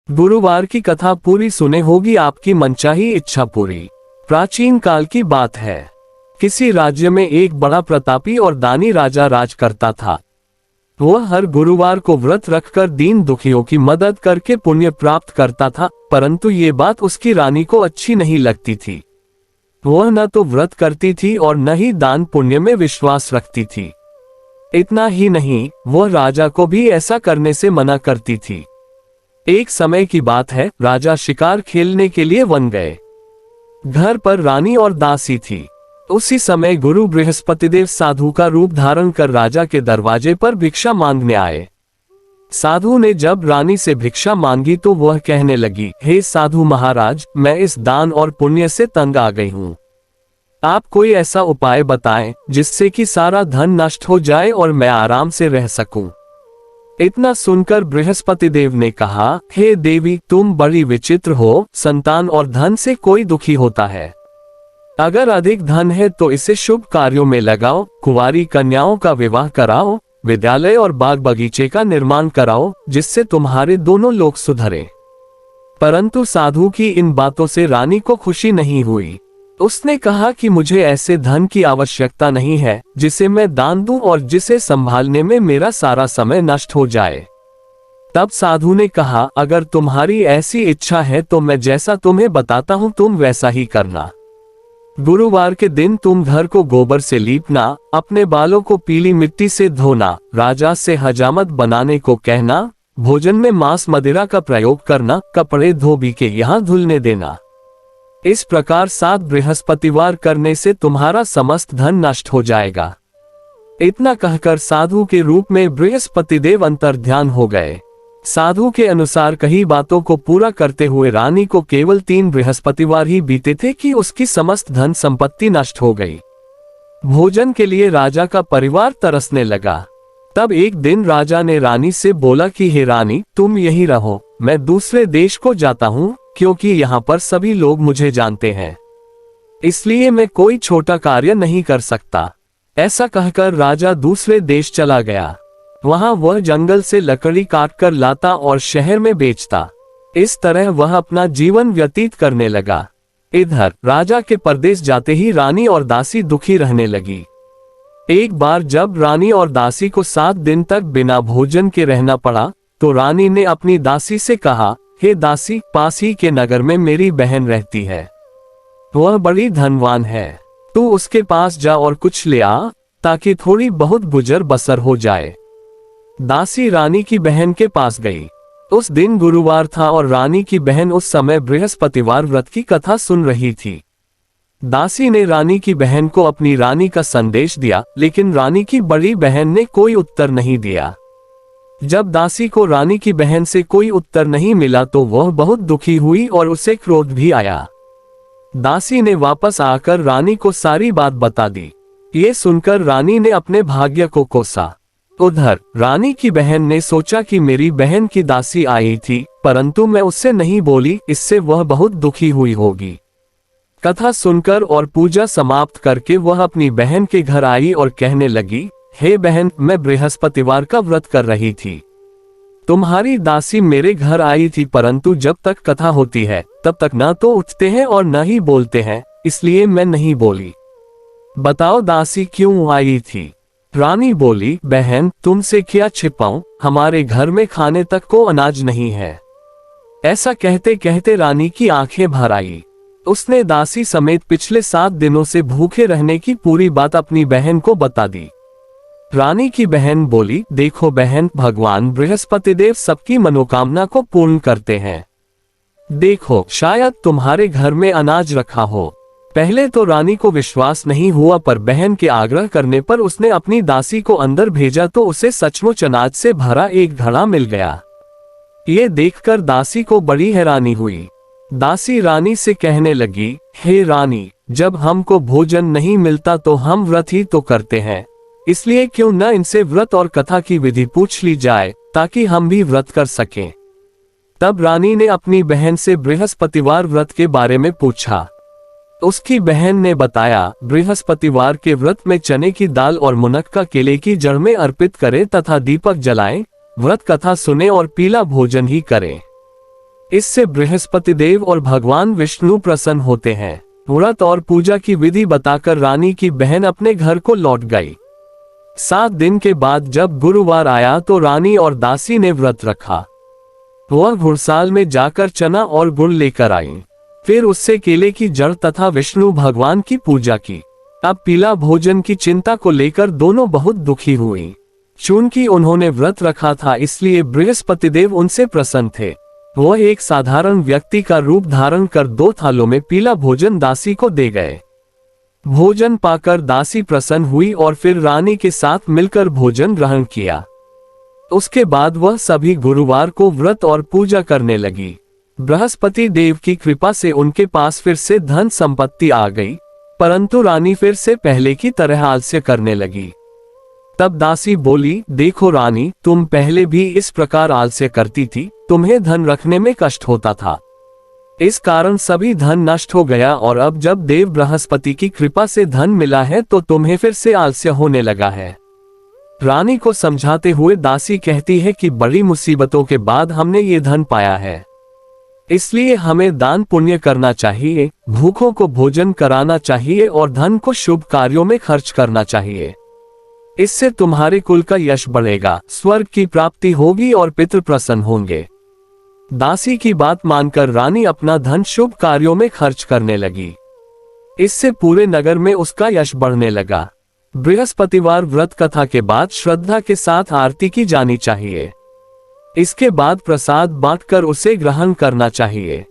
गुरुवार की कथा पूरी सुने, होगी आपकी मनचाही इच्छा पूरी। प्राचीन काल की बात है। किसी राज्य में एक बड़ा प्रतापी और दानी राजा राज करता था। वह हर गुरुवार को व्रत रखकर दीन दुखियों की मदद करके पुण्य प्राप्त करता था, परंतु ये बात उसकी रानी को अच्छी नहीं लगती थी। वह न तो व्रत करती थी और न ही दान पुण्य में विश्वास रखती थी। इतना ही नहीं, वह राजा को भी ऐसा करने से मना करती थी। एक समय की बात है, राजा शिकार खेलने के लिए वन गए। घर पर रानी और दासी थी। उसी समय गुरु बृहस्पतिदेव साधु का रूप धारण कर राजा के दरवाजे पर भिक्षा मांगने आए। साधु ने जब रानी से भिक्षा मांगी तो वह कहने लगी, हे साधु महाराज, मैं इस दान और पुण्य से तंग आ गई हूँ। आप कोई ऐसा उपाय बताएं जिससे कि सारा धन नष्ट हो जाए और मैं आराम से रह सकूं। इतना सुनकर बृहस्पति देव ने कहा, हे देवी, तुम बड़ी विचित्र हो। संतान और धन से कोई दुखी होता है। अगर अधिक धन है तो इसे शुभ कार्यों में लगाओ, कुंवारी कन्याओं का विवाह कराओ, विद्यालय और बाग बगीचे का निर्माण कराओ, जिससे तुम्हारे दोनों लोग सुधरे। परंतु साधु की इन बातों से रानी को खुशी नहीं हुई। उसने कहा कि मुझे ऐसे धन की आवश्यकता नहीं है जिसे मैं दान दूं और जिसे संभालने में मेरा सारा समय नष्ट हो जाए। तब साधु ने कहा, अगर तुम्हारी ऐसी इच्छा है तो मैं जैसा तुम्हें बताता हूं तुम वैसा ही करना। गुरुवार के दिन तुम घर को गोबर से लीपना, अपने बालों को पीली मिट्टी से धोना, राजा से हजामत बनाने को कहना, भोजन में मांस मदिरा का प्रयोग करना, कपड़े धोबी के यहाँ धुलने देना। इस प्रकार 7 बृहस्पतिवार करने से तुम्हारा समस्त धन नष्ट हो जाएगा। इतना कहकर साधु के रूप में बृहस्पति देव अंतर्ध्यान हो गए। साधु के अनुसार कही बातों को पूरा करते हुए रानी को केवल 3 बृहस्पतिवार ही बीते थे कि उसकी समस्त धन संपत्ति नष्ट हो गई। भोजन के लिए राजा का परिवार तरसने लगा। तब एक दिन राजा ने रानी से बोला कि हे रानी, तुम यहीं रहो, मैं दूसरे देश को जाता हूँ, क्योंकि यहाँ पर सभी लोग मुझे जानते हैं, इसलिए मैं कोई छोटा कार्य नहीं कर सकता। ऐसा कहकर राजा दूसरे देश चला गया। वहां वह जंगल से लकड़ी काटकर लाता और शहर में बेचता। इस तरह वह अपना जीवन व्यतीत करने लगा। इधर राजा के परदेश जाते ही रानी और दासी दुखी रहने लगी। एक बार जब रानी और दासी को 7 दिन तक बिना भोजन के रहना पड़ा तो रानी ने अपनी दासी से कहा, हे दासी, पास ही के नगर में मेरी बहन रहती है। वह बड़ी धनवान है। तू उसके पास जा और कुछ ले आ, ताकि थोड़ी बहुत गुजर बसर हो जाए। दासी रानी की बहन के पास गई। उस दिन गुरुवार था और रानी की बहन उस समय बृहस्पतिवार व्रत की कथा सुन रही थी। दासी ने रानी की बहन को अपनी रानी का संदेश दिया, लेकिन रानी की बड़ी बहन ने कोई उत्तर नहीं दिया। जब दासी को रानी की बहन से कोई उत्तर नहीं मिला तो वह बहुत दुखी हुई और उसे क्रोध भी आया। दासी ने वापस आकर रानी को सारी बात बता दी। ये सुनकर रानी ने अपने भाग्य को कोसा। उधर रानी की बहन ने सोचा कि मेरी बहन की दासी आई थी, परंतु मैं उससे नहीं बोली, इससे वह बहुत दुखी हुई होगी। कथा सुनकर और पूजा समाप्त करके वह अपनी बहन के घर आई और कहने लगी, हे बहन, मैं बृहस्पतिवार का व्रत कर रही थी। तुम्हारी दासी मेरे घर आई थी, परंतु जब तक कथा होती है तब तक न तो उठते हैं और न ही बोलते हैं, इसलिए मैं नहीं बोली। बताओ दासी क्यों आई थी? रानी बोली, बहन, तुमसे क्या छिपाऊं, हमारे घर में खाने तक को अनाज नहीं है। ऐसा कहते कहते रानी की आंखें भर आई। उसने दासी समेत पिछले 7 दिनों से भूखे रहने की पूरी बात अपनी बहन को बता दी। रानी की बहन बोली, देखो बहन, भगवान बृहस्पतिदेव सबकी मनोकामना को पूर्ण करते हैं। देखो, शायद तुम्हारे घर में अनाज रखा हो। पहले तो रानी को विश्वास नहीं हुआ, पर बहन के आग्रह करने पर उसने अपनी दासी को अंदर भेजा तो उसे सचमुच अनाज से भरा एक घड़ा मिल गया। ये देखकर दासी को बड़ी हैरानी हुई। दासी रानी से कहने लगी, हे रानी, जब हमको भोजन नहीं मिलता तो हम व्रत ही तो करते हैं, इसलिए क्यों न इनसे व्रत और कथा की विधि पूछ ली जाए, ताकि हम भी व्रत कर सकें। तब रानी ने अपनी बहन से बृहस्पतिवार व्रत के बारे में पूछा। उसकी बहन ने बताया, बृहस्पतिवार के व्रत में चने की दाल और मुनक्का केले की जड़ में अर्पित करें तथा दीपक जलाएं, व्रत कथा सुने और पीला भोजन ही करें। इससे बृहस्पति देव और भगवान विष्णु प्रसन्न होते हैं। व्रत और पूजा की विधि बताकर रानी की बहन अपने घर को लौट गई। 7 दिन के बाद जब गुरुवार आया तो रानी और दासी ने व्रत रखा। वह घुड़साल में जाकर चना और गुड़ लेकर आई। फिर उससे केले की जड़ तथा विष्णु भगवान की पूजा की। अब पीला भोजन की चिंता को लेकर दोनों बहुत दुखी हुई। चूंकि उन्होंने व्रत रखा था इसलिए बृहस्पति देव उनसे प्रसन्न थे। वह एक साधारण व्यक्ति का रूप धारण कर 2 थालों में पीला भोजन दासी को दे गए। भोजन पाकर दासी प्रसन्न हुई और फिर रानी के साथ मिलकर भोजन ग्रहण किया। उसके बाद वह सभी गुरुवार को व्रत और पूजा करने लगी। बृहस्पति देव की कृपा से उनके पास फिर से धन संपत्ति आ गई, परंतु रानी फिर से पहले की तरह आलस्य करने लगी। तब दासी बोली, देखो रानी, तुम पहले भी इस प्रकार आलस्य करती थी, तुम्हें धन रखने में कष्ट होता था। इस कारण सभी धन नष्ट हो गया और अब जब देव बृहस्पति की कृपा से धन मिला है तो तुम्हें फिर से आलस्य होने लगा है। रानी को समझाते हुए दासी कहती है कि बड़ी मुसीबतों के बाद हमने ये धन पाया है, इसलिए हमें दान पुण्य करना चाहिए, भूखों को भोजन कराना चाहिए और धन को शुभ कार्यों में खर्च करना चाहिए। इससे तुम्हारे कुल का यश बढ़ेगा, स्वर्ग की प्राप्ति होगी और पितृ प्रसन्न होंगे। दासी की बात मानकर रानी अपना धन शुभ कार्यों में खर्च करने लगी। इससे पूरे नगर में उसका यश बढ़ने लगा। बृहस्पतिवार व्रत कथा के बाद श्रद्धा के साथ आरती की जानी चाहिए। इसके बाद प्रसाद बांटकर उसे ग्रहण करना चाहिए।